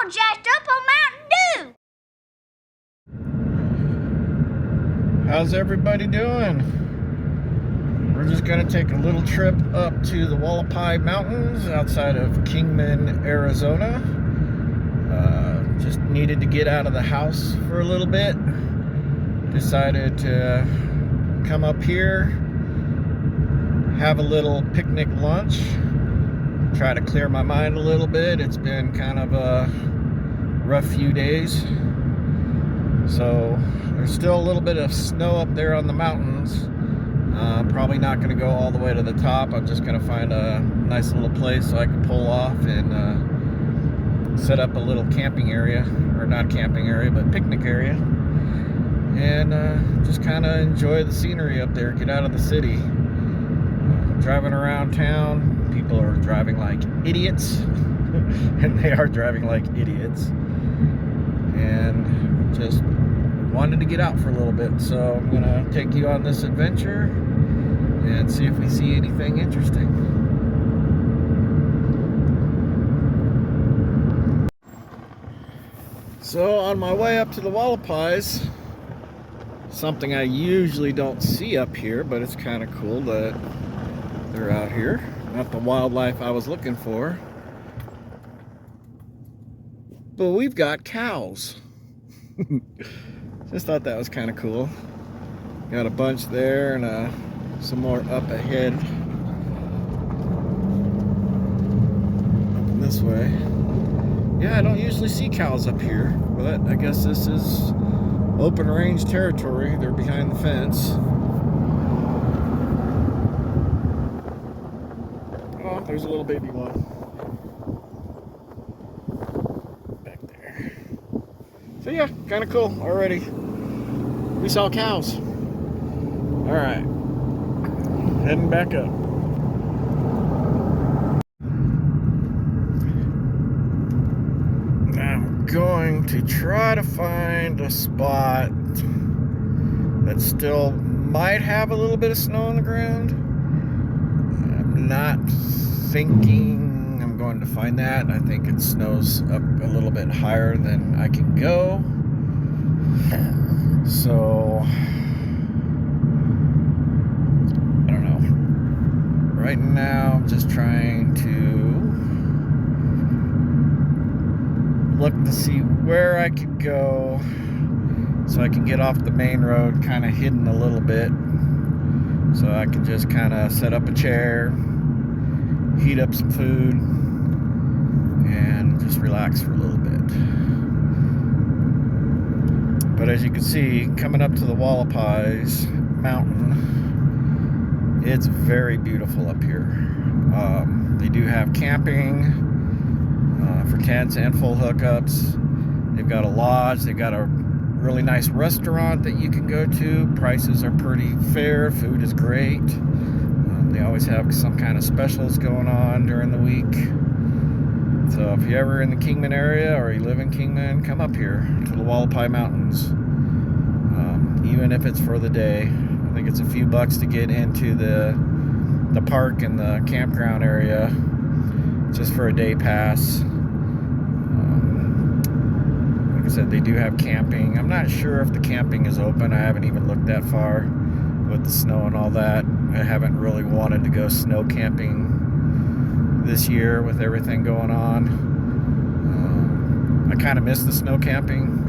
all jacked up on Mountain Dew. How's everybody doing? We're just gonna take a little trip up to the Hualapai Mountains outside of Kingman, Arizona. Just needed to get out of the house for a little bit. Decided to come up here, have a little picnic lunch, try to clear my mind a little bit. It's been kind of a rough few days. So there's still a little bit of snow up there on the mountains. Probably not going to go all the way to the top. I'm just going to find a nice little place so I can pull off and set up a little camping area, or not camping area, but picnic area, and just kind of enjoy the scenery up there, get out of the city. Driving around town, people are driving like idiots, and they are driving like idiots, and just wanted to get out for a little bit. So I'm gonna take you on this adventure and see if we see anything interesting. So on my way up to the Hualapais, something I usually don't see up here, but it's kind of cool that they're out here. Not the wildlife I was looking for, but we've got cows. Just thought that was kind of cool. Got a bunch there and some more up ahead. Up this way. Yeah, I don't usually see cows up here, but I guess this is open range territory. They're behind the fence. Oh, there's a little baby one back there. So yeah, kind of cool already. We saw cows. All right, heading back up. I'm going to try to find a spot that still might have a little bit of snow on the ground. I'm not thinking I'm going to find that. I think it snows up a little bit higher than I can go. So I don't know. Right now I'm just trying to look to see where I could go so I can get off the main road, kind of hidden a little bit, so I can just kind of set up a chair, heat up some food, and just relax for a little bit. But as you can see, coming up to the Hualapais Mountain, it's very beautiful up here. They do have camping for tents and full hookups. They've got a lodge. They've got a really nice restaurant that you can go to. Prices are pretty fair. Food is great. They always have some kind of specials going on during the week. So if you're ever in the Kingman area or you live in Kingman, come up here to the Hualapai Mountains. Even if it's for the day. I think it's a few bucks to get into the park and the campground area, just for a day pass. Like I said, they do have camping. I'm not sure if the camping is open. I haven't even looked that far with the snow and all that. I haven't really wanted to go snow camping this year with everything going on. I kind of miss the snow camping.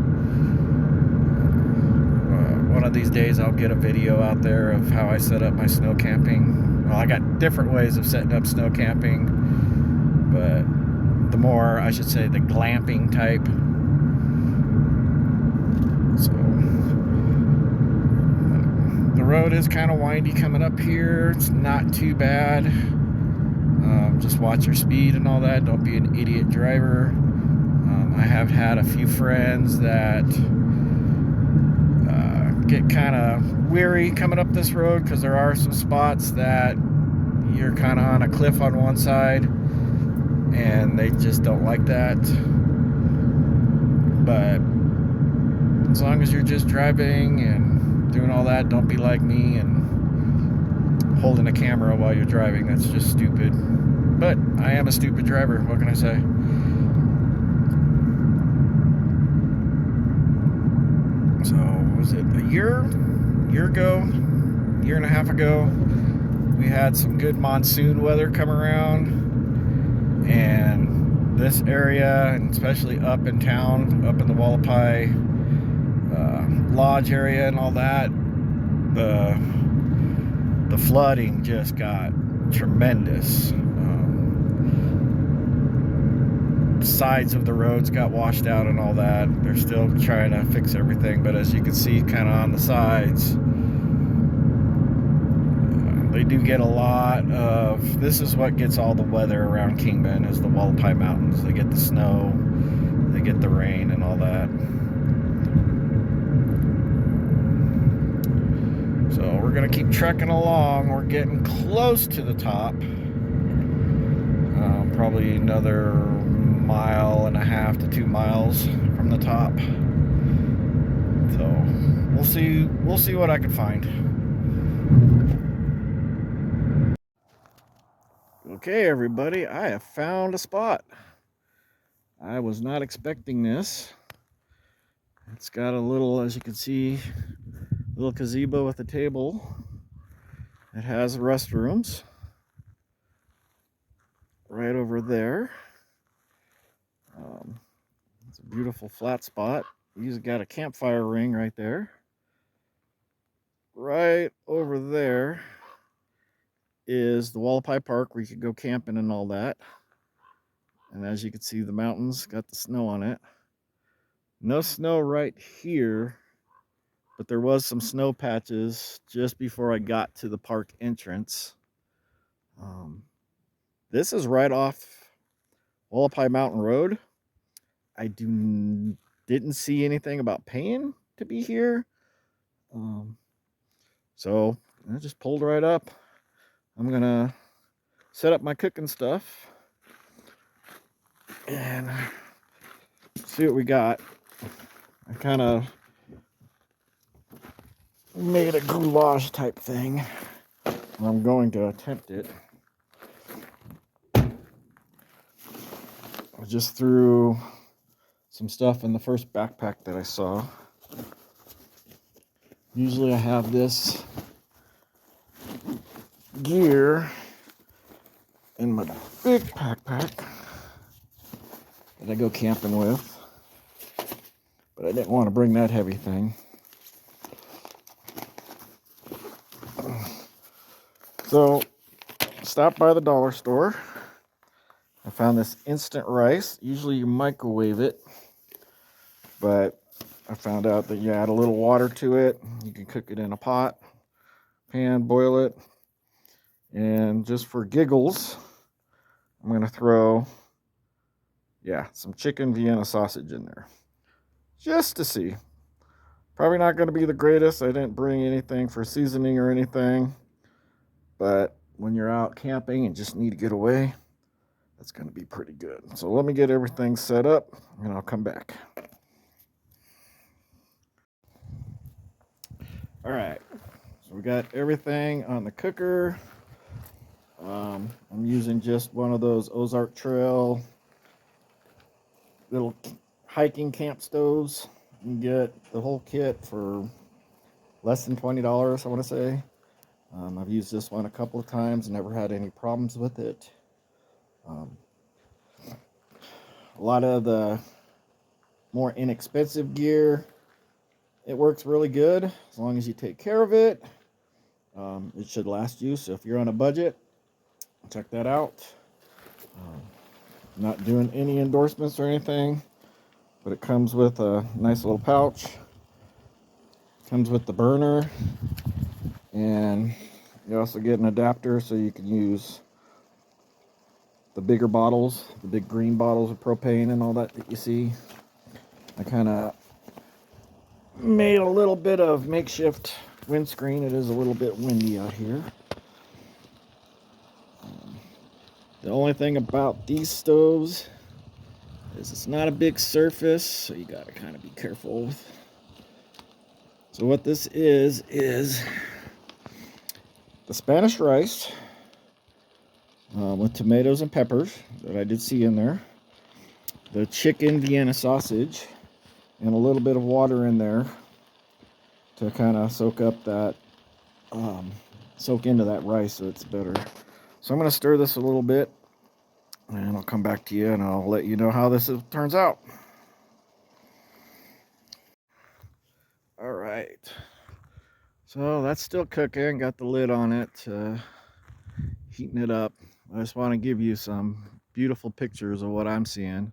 One of these days I'll get a video out there of how I set up my snow camping. Well, I got different ways of setting up snow camping, but the more, I should say, the glamping type. So the road is kind of windy coming up here. It's not too bad. Just watch your speed and all that. Don't be an idiot driver. I have had a few friends that get kind of weary coming up this road, because there are some spots that you're kind of on a cliff on one side and they just don't like that. But as long as you're just driving and doing all that, don't be like me and holding a camera while you're driving. That's just stupid. But I am a stupid driver. What can I say? year and a half ago, we had some good monsoon weather come around, and this area, and especially up in town, up in the Hualapai Lodge area and all that, the flooding just got tremendous. Sides of the roads got washed out and all that. They're still trying to fix everything, but as you can see kind of on the sides, they do get a lot of, this is what gets all the weather around Kingman, is the Hualapai Mountains. They get the snow, they get the rain and all that. So we're gonna keep trekking along. We're getting close to the top. Probably another 1.5 to 2 miles from the top. So we'll see what I can find. Okay, everybody, I have found a spot. I was not expecting this. It's got a little, as you can see, little gazebo with a table. It has restrooms right over there. It's a beautiful flat spot. He's got a campfire ring right there. Right over there is the Hualapai Park, where you could go camping and all that. And as you can see, the mountains got the snow on it. No snow right here, but there was some snow patches just before I got to the park entrance. This is right off Hualapai Mountain Road. I didn't see anything about paying to be here. So I just pulled right up. I'm gonna set up my cooking stuff and see what we got. I kind of made a goulash type thing. I'm going to attempt it. I just threw some stuff in the first backpack that I saw. Usually I have this gear in my big backpack that I go camping with, but I didn't want to bring that heavy thing. So, stopped by the dollar store. I found this instant rice. Usually you microwave it, but I found out that you add a little water to it. You can cook it in a pot, pan, boil it. And just for giggles, I'm going to throw, some chicken Vienna sausage in there. Just to see. Probably not going to be the greatest. I didn't bring anything for seasoning or anything. But when you're out camping and just need to get away, that's going to be pretty good. So let me get everything set up and I'll come back. All right. So we got everything on the cooker. I'm using just one of those Ozark Trail little hiking camp stoves. You can get the whole kit for less than $20, I want to say. I've used this one a couple of times, never had any problems with it. A lot of the more inexpensive gear, it works really good as long as you take care of it. It should last you, so if you're on a budget, check that out. Not doing any endorsements or anything, but it comes with a nice little pouch. Comes with the burner, and you also get an adapter so you can use the bigger bottles, the big green bottles of propane and all that you see. I kind of made a little bit of makeshift windscreen. It is a little bit windy out here. The only thing about these stoves is it's not a big surface, so you gotta kind of be careful with. So what this is the Spanish rice with tomatoes and peppers that I did see in there, the chicken Vienna sausage, and a little bit of water in there to kind of soak up that, soak into that rice so it's better. So I'm going to stir this a little bit, and I'll come back to you and I'll let you know how this turns out. All right. So that's still cooking. Got the lid on it, heating it up. I just want to give you some beautiful pictures of what I'm seeing.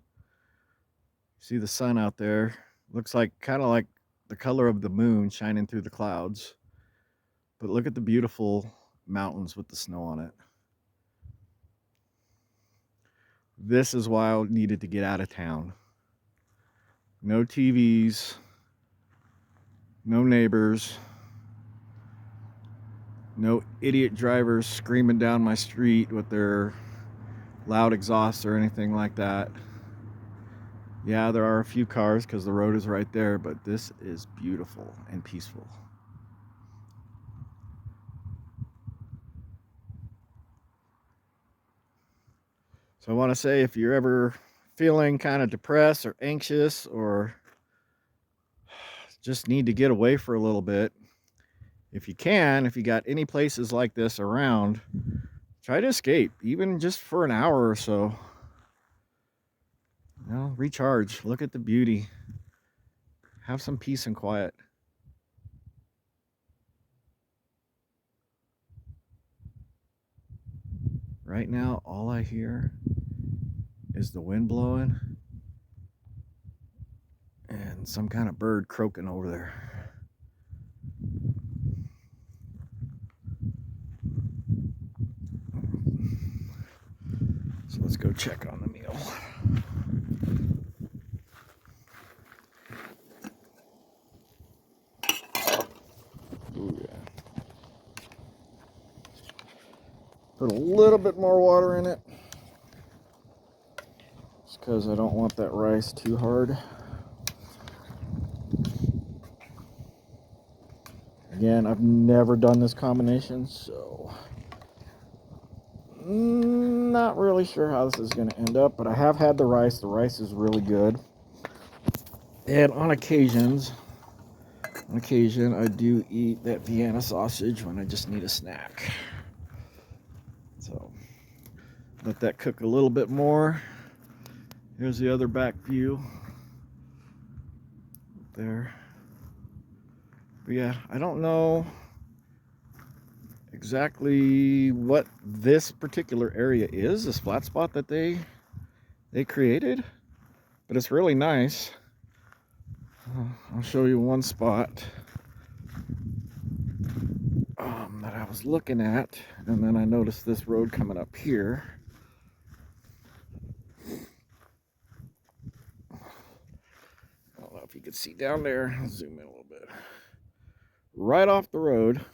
See the sun out there? Looks like kind of like the color of the moon shining through the clouds. But look at the beautiful mountains with the snow on it. This is why I needed to get out of town. No TVs, no neighbors, no idiot drivers screaming down my street with their loud exhausts or anything like that. Yeah, there are a few cars because the road is right there, but this is beautiful and peaceful. So I want to say, if you're ever feeling kind of depressed or anxious or just need to get away for a little bit, if you can, if you got any places like this around, try to escape, even just for an hour or so. You know, recharge, look at the beauty, have some peace and quiet. Right now, all I hear is the wind blowing and some kind of bird croaking over there. So let's go check on the meal. Ooh, yeah. Put a little bit more water in it, just because I don't want that rice too hard. Again, I've never done this combination, so not really sure how this is going to end up, but I have had the rice. The rice is really good. And on occasion, I do eat that Vienna sausage when I just need a snack. So let that cook a little bit more. Here's the other back view there. But yeah, I don't know exactly what this particular area is, this flat spot that they created, but it's really nice. I'll show you one spot that I was looking at, and then I noticed this road coming up here. I don't know if you can see down there. I'll zoom in a little bit. Right off the road,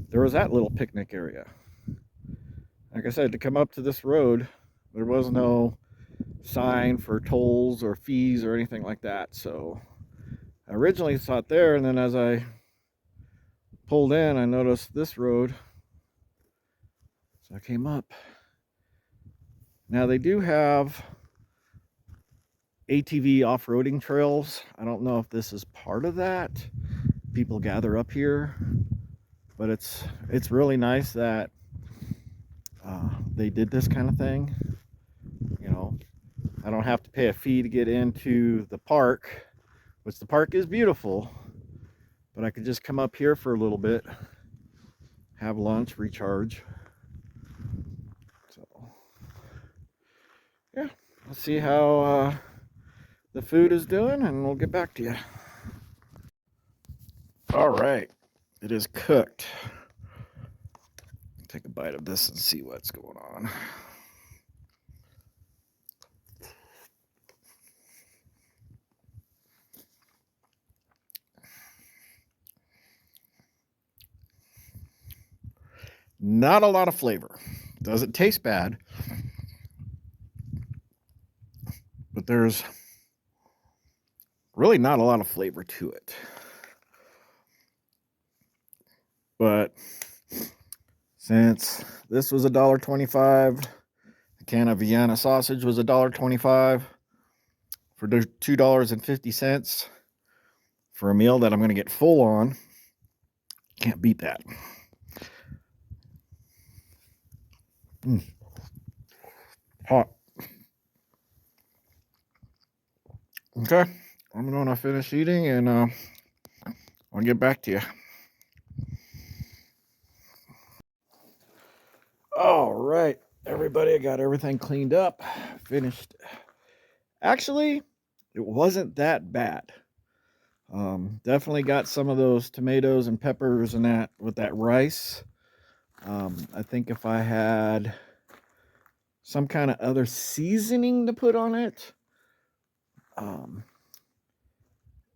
there was that little picnic area. Like I said, to come up to this road, there was no sign for tolls or fees or anything like that. So I originally thought there, and then as I pulled in, I noticed this road. So I came up. Now they do have ATV off-roading trails. I don't know if this is part of that. People gather up here, but it's really nice that they did this kind of thing. You know, I don't have to pay a fee to get into the park, which the park is beautiful, but I could just come up here for a little bit, have lunch, recharge. So yeah, let's see how the food is doing, and we'll get back to you. All right, it is cooked. Take a bite of this and see what's going on. Not a lot of flavor. Doesn't taste bad, but there's really not a lot of flavor to it. But since this was $1.25, the can of Vienna sausage was $1.25 for $2.50 for a meal that I'm going to get full on. Can't beat that. Hot. Okay, I'm going to finish eating and I'll get back to you. All right, everybody, I got everything cleaned up, finished. Actually, it wasn't that bad. Definitely got some of those tomatoes and peppers and that with that rice. I think if I had some kind of other seasoning to put on it,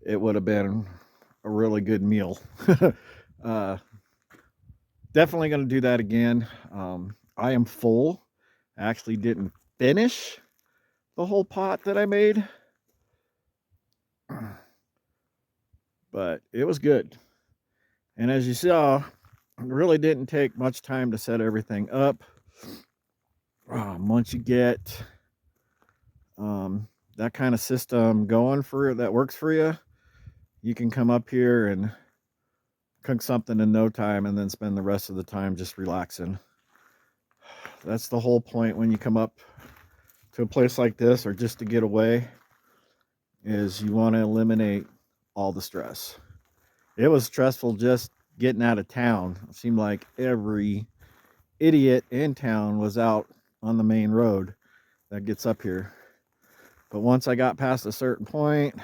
it would have been a really good meal. Definitely going to do that again. I am full. I actually didn't finish the whole pot that I made, but it was good. And as you saw, it really didn't take much time to set everything up. Once you get that kind of system going for that works for you, you can come up here and cook something in no time and then spend the rest of the time just relaxing. That's the whole point when you come up to a place like this or just to get away, is you want to eliminate all the stress. It was stressful just getting out of town. It seemed like every idiot in town was out on the main road that gets up here. But once I got past a certain point,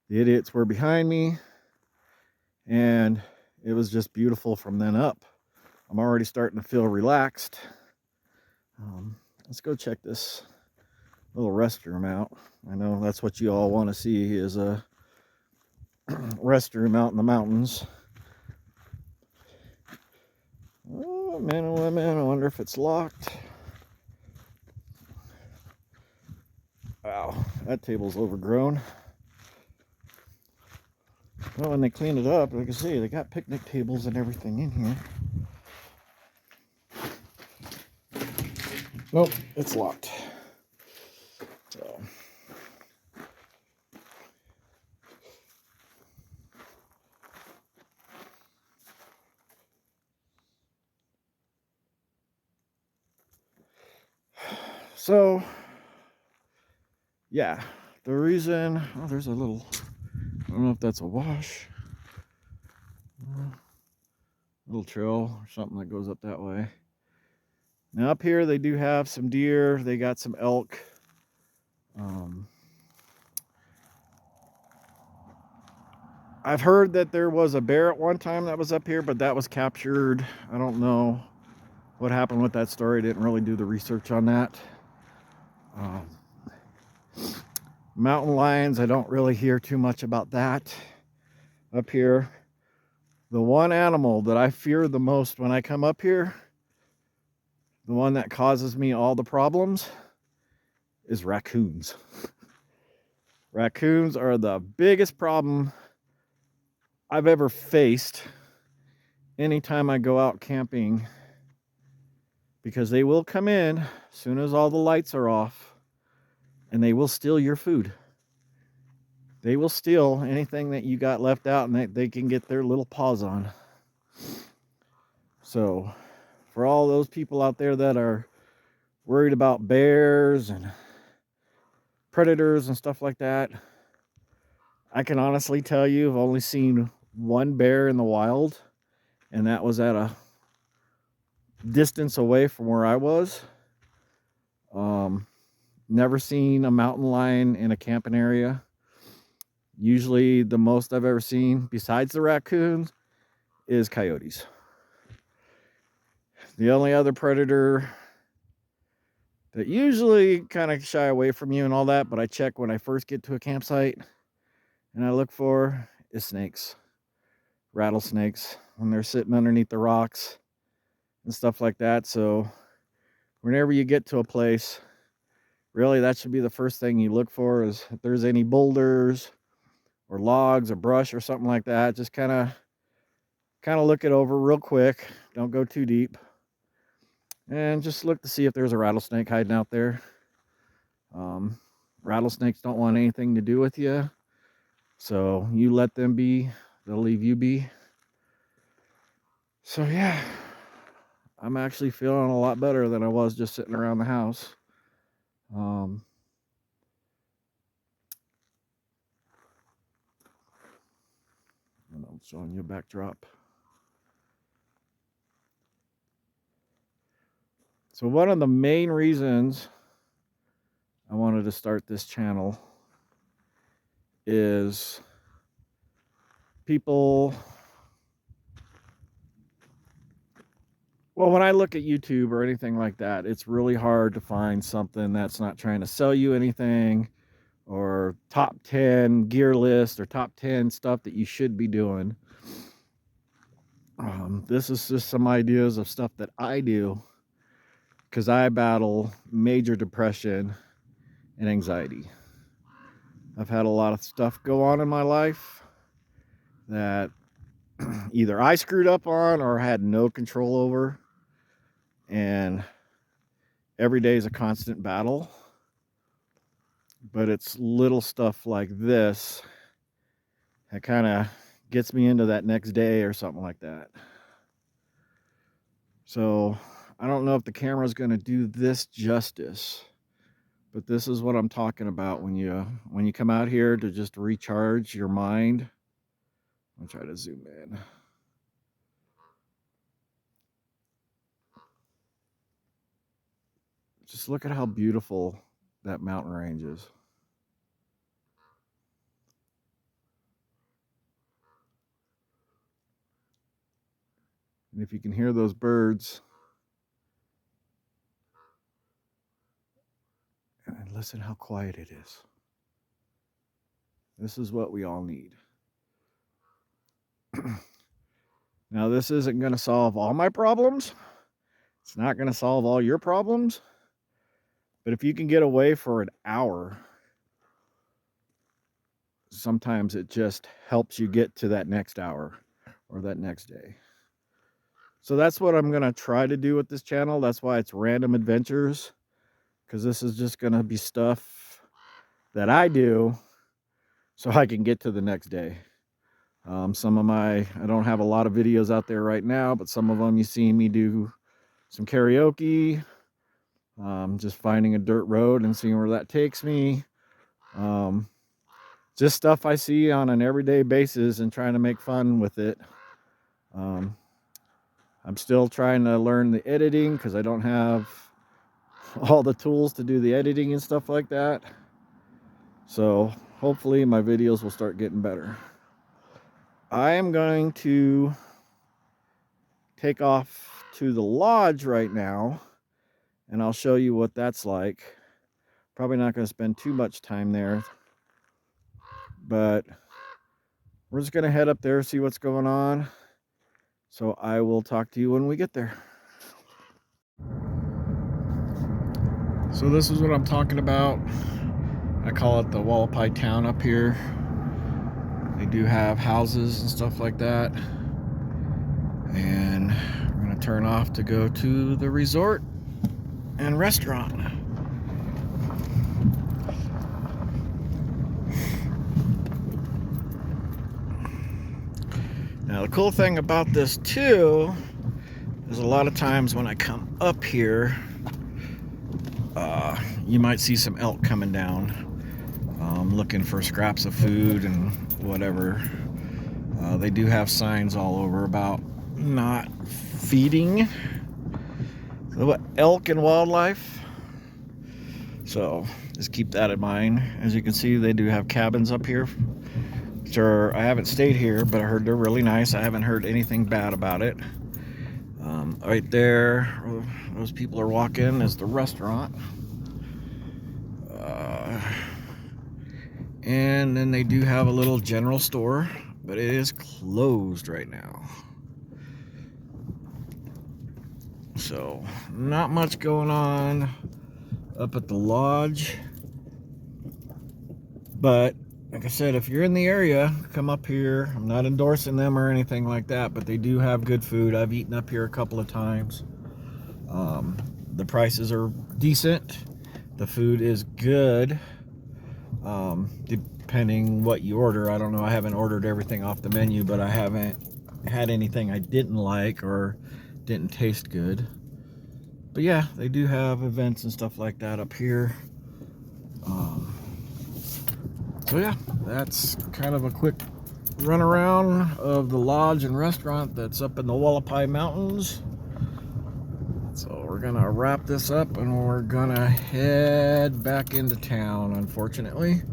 the idiots were behind me, and it was just beautiful from then up. I'm already starting to feel relaxed. Let's go check this little restroom out. I know that's what you all want to see, is a restroom out in the mountains. Oh, man and women, I wonder if it's locked. Wow, that table's overgrown. Well, when they clean it up, like I see, they got picnic tables and everything in here. Nope, it's locked. So, yeah, the reason, oh, there's a little, I don't know if that's a wash, little trail or something that goes up that way. Now up here they do have some deer, they got some elk. I've heard that there was a bear at one time that was up here, but that was captured. I don't know what happened with that story. Didn't really do the research on that. Mountain lions, I don't really hear too much about that up here. The one animal that I fear the most when I come up here, the one that causes me all the problems, is raccoons. Raccoons are the biggest problem I've ever faced anytime I go out camping, because they will come in as soon as all the lights are off and they will steal your food. They will steal anything that you got left out, and they can get their little paws on. So for all those people out there that are worried about bears and predators and stuff like that, I can honestly tell you I've only seen one bear in the wild, and that was at a distance away from where I was. Never seen a mountain lion in a camping area. Usually the most I've ever seen, besides the raccoons, is coyotes. The only other predator that usually kind of shy away from you and all that, but I check when I first get to a campsite and I look for, is snakes. Rattlesnakes, when they're sitting underneath the rocks and stuff like that. So whenever you get to a place, really that should be the first thing you look for, is if there's any boulders or logs or brush or something like that. Just kind of look it over real quick. Don't go too deep. And just look to see if there's a rattlesnake hiding out there. Rattlesnakes don't want anything to do with you. So you let them be, they'll leave you be. So yeah, I'm actually feeling a lot better than I was just sitting around the house. And I'm showing you a backdrop. So one of the main reasons I wanted to start this channel is people, well, when I look at YouTube or anything like that, it's really hard to find something that's not trying to sell you anything, or top 10 gear list, or top 10 stuff that you should be doing. This is just some ideas of stuff that I do because I battle major depression and anxiety. I've had a lot of stuff go on in my life that either I screwed up on or had no control over, and every day is a constant battle. But it's little stuff like this that kind of gets me into that next day or something like that. So I don't know if the camera is going to do this justice, but this is what I'm talking about when you come out here to just recharge your mind. I'll try to zoom in. Just look at how beautiful that mountain range is. And if you can hear those birds, and listen how quiet it is. This is what we all need. Now, this isn't going to solve all my problems. It's not going to solve all your problems. But if you can get away for an hour, sometimes it just helps you get to that next hour or that next day. So that's what I'm going to try to do with this channel. That's why it's Random Adventures, because this is just going to be stuff that I do so I can get to the next day. I don't have a lot of videos out there right now, but some of them you see me do some karaoke, just finding a dirt road and seeing where that takes me. Just stuff I see on an everyday basis and trying to make fun with it. I'm still trying to learn the editing because I don't have all the tools to do the editing and stuff like that. So hopefully my videos will start getting better. I am going to take off to the lodge right now, and I'll show you what that's like. Probably not going to spend too much time there, but we're just going to head up there, see what's going on. So I will talk to you when we get there. So this is what I'm talking about. I call it the Hualapai town up here. They do have houses and stuff like that. And we're going to turn off to go to the resort and restaurant. Now the cool thing about this too is a lot of times when I come up here, you might see some elk coming down, looking for scraps of food and whatever. They do have signs all over about not feeding the elk and wildlife. So just keep that in mind. As you can see, they do have cabins up here. Which I haven't stayed here, but I heard they're really nice. I haven't heard anything bad about it. Right there, those people are walking, is the restaurant. And then they do have a little general store, but it is closed right now. So not much going on up at the lodge. But like I said, if you're in the area, come up here. I'm not endorsing them or anything like that, but they do have good food. I've eaten up here a couple of times. The prices are decent. The food is good. depending what you order. I don't know, I haven't ordered everything off the menu, but I haven't had anything I didn't like or didn't taste good. But yeah, they do have events and stuff like that up here. So yeah, that's kind of a quick run around of the lodge and restaurant that's up in the Hualapai Mountains. So we're gonna wrap this up and we're gonna head back into town, unfortunately.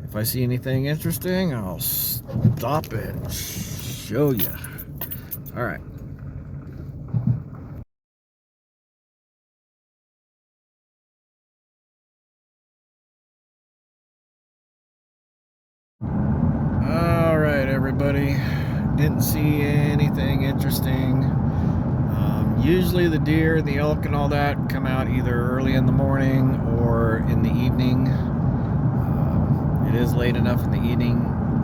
If I see anything interesting, I'll stop and show you. All right. All right, everybody. Didn't see anything interesting. Usually the deer, the elk, and all that come out either early in the morning or in the evening. It is late enough in the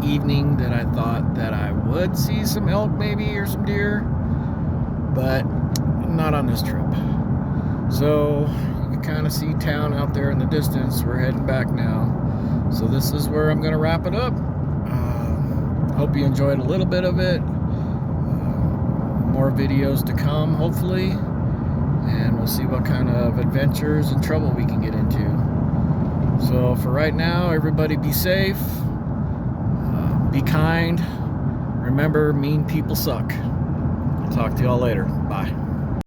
evening that I thought that I would see some elk maybe or some deer, but not on this trip. So you can kind of see town out there in the distance. We're heading back now. So this is where I'm going to wrap it up. Hope you enjoyed a little bit of it. More videos to come, hopefully, and we'll see what kind of adventures and trouble we can get into. So for right now, everybody be safe, be kind. Remember, mean people suck. I'll talk to y'all later. Bye.